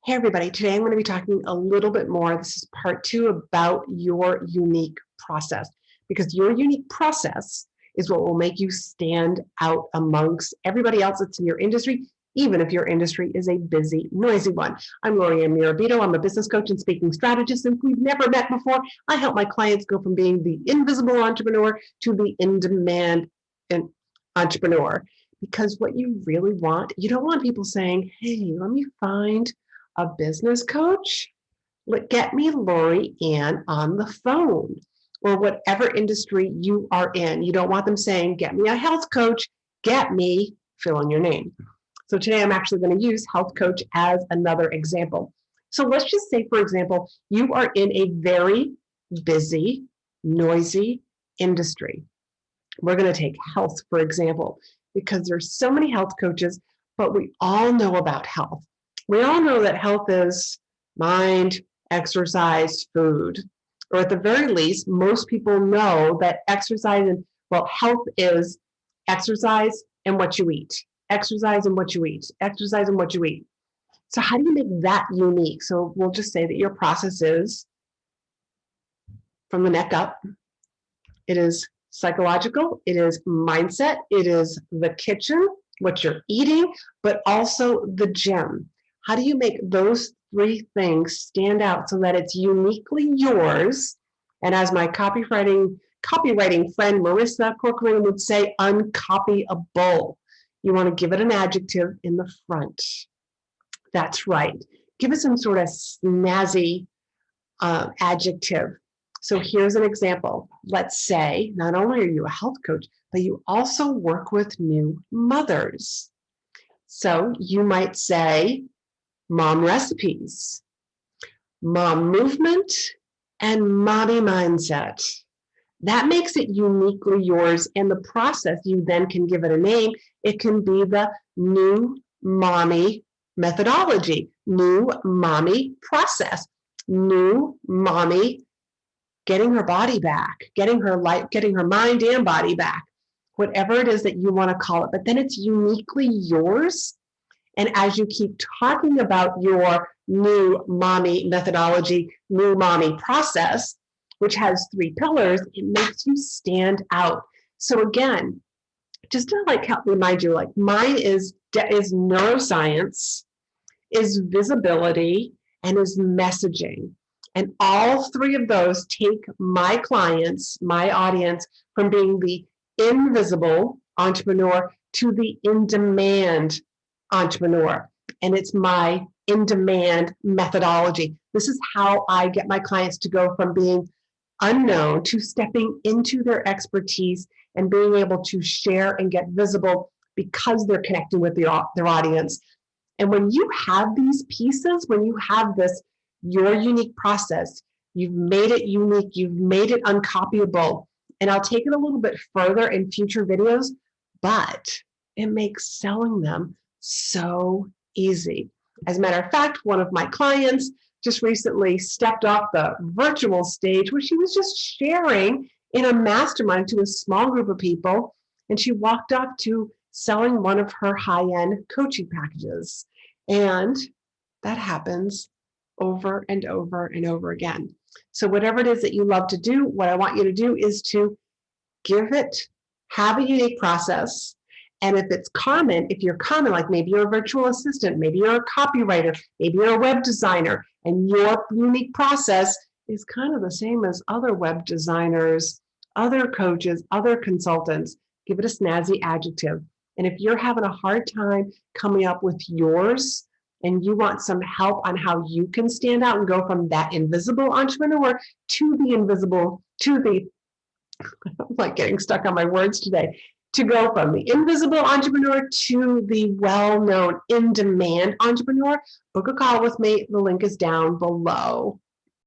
Hey everybody, today I'm going to be talking a little bit more. This is part 2 about your unique process, because your unique process is what will make you stand out amongst everybody else that's in your industry, even if your industry is a busy, noisy one. I'm Laurie-Ann. I'm a business coach and speaking strategist. And if we've never met before, I help my clients go from being the invisible entrepreneur to the in-demand entrepreneur. Because what you really want, you don't want people saying, hey, let me find a business coach, get me Laurie-Ann on the phone, or whatever industry you are in. You don't want them saying, get me a health coach, get me, fill in your name. So today I'm actually going to use health coach as another example. So let's just say, for example, you are in a very busy, noisy industry. We're going to take health, for example, because there's so many health coaches, but we all know about health. We all know that health is mind, exercise, food. Or at the very least, most people know that exercise and, well, health is exercise and what you eat. Exercise and what you eat. Exercise and what you eat. So how do you make that unique? So we'll just say that your process is from the neck up. It is psychological. It is mindset. It is the kitchen, what you're eating, but also the gym. How do you make those three things stand out so that it's uniquely yours? And as my copywriting friend Marissa Corcoran would say, uncopyable. You want to give it an adjective in the front. That's right. Give it some sort of snazzy adjective. So here's an example. Let's say not only are you a health coach, but you also work with new mothers. So you might say mom recipes, mom movement, and mommy mindset. That makes it uniquely yours. And the process, you then can give it a name. It can be the new mommy methodology, new mommy process, new mommy getting her body back, getting her life, getting her mind and body back, whatever it is that you want to call it. But then it's uniquely yours. And as you keep talking about your new mommy methodology, new mommy process, which has 3 pillars, it makes you stand out. So again, just to help remind you, mine is neuroscience, is visibility, and is messaging. And all 3 of those take my clients, my audience, from being the invisible entrepreneur to the in-demand entrepreneur. And it's my in-demand methodology. This is how I get my clients to go from being unknown to stepping into their expertise and being able to share and get visible because they're connecting with their audience. And when you have these pieces, when you have this, your unique process, you've made it unique, you've made it uncopyable. And I'll take it a little bit further in future videos, but it makes selling them so easy. As a matter of fact, one of my clients just recently stepped off the virtual stage where she was just sharing in a mastermind to a small group of people, and she walked off to selling one of her high-end coaching packages. And that happens over and over and over again. So whatever it is that you love to do, what I want you to do is to have a unique process. And if it's common, if you're common, like maybe you're a virtual assistant, maybe you're a copywriter, maybe you're a web designer, and your unique process is kind of the same as other web designers, other coaches, other consultants, give it a snazzy adjective. And if you're having a hard time coming up with yours and you want some help on how you can stand out and go from that invisible entrepreneur to the I'm like getting stuck on my words today, to go from the invisible entrepreneur to the well-known in-demand entrepreneur, book a call with me. The link is down below.